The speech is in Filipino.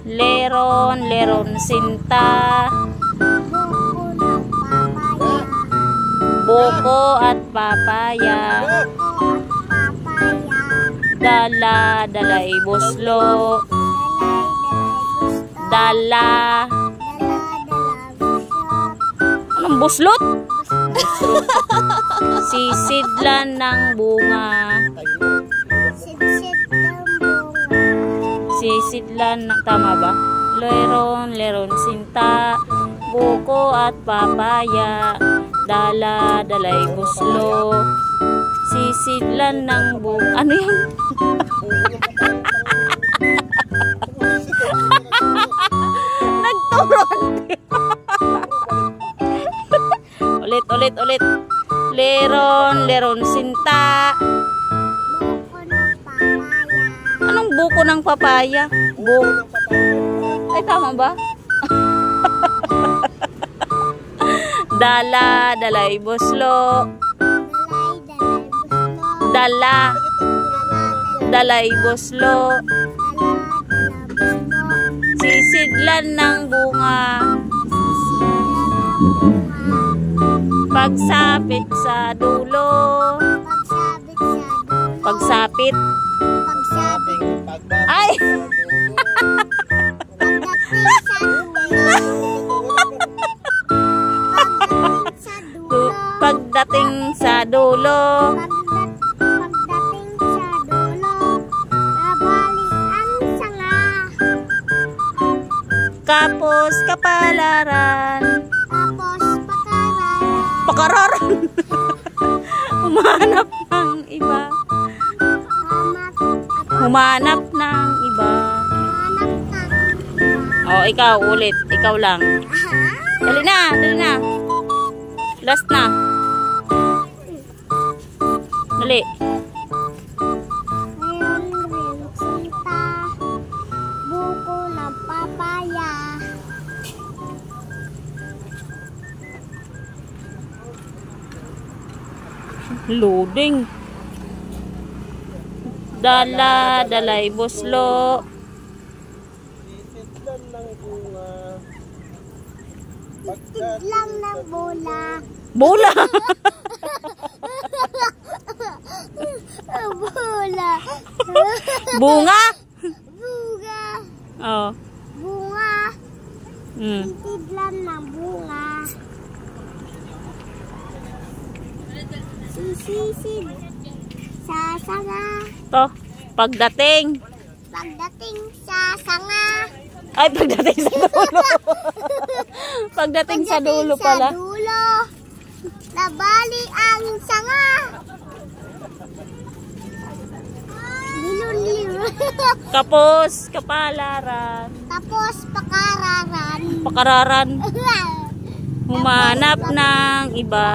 Leron, leron sinta. Buko at papaya. Dala, dalay buslo. Dala. Anong buslot? Sisidlan ng bunga. Sisidlan ng, tama ba? Leron, leron sinta. Buko at papaya. Dala, dalay buslo. Sisidlan ng bunga. Ano yan? Nagturon. Ulit. Leron, leron sinta. Anong buko ng papaya? Ay, tama ba? Dala, dalay buslo. Dala, dalay buslo. Sisidlan ng bunga. Pagsapit sa dulo. Pagsapit. Ay! Pagdating sa dulo. Kapos kapalaran. Pakararan. Humanap ng iba. Humanap ng iba. Oh, ikaw ulit. Ikaw lang. Dali na. Last na. Dali. Buko ng papaya. Loading. Dala, dalay buslo. Sisidlan ng bola. Bola. Bola. Bunga. Bunga. Oh. Bunga. Sisidlan ng bunga. Sisisid sa sanga. To, pagdating sa sanga. Ay, pagdating sa dulo. Pagdating sa dulo pala. Sa dulo. Nabali ang sanga. Nilun. Kapos, kapalaran. Tapos pakararan. Pakararan. Humanap ng iba.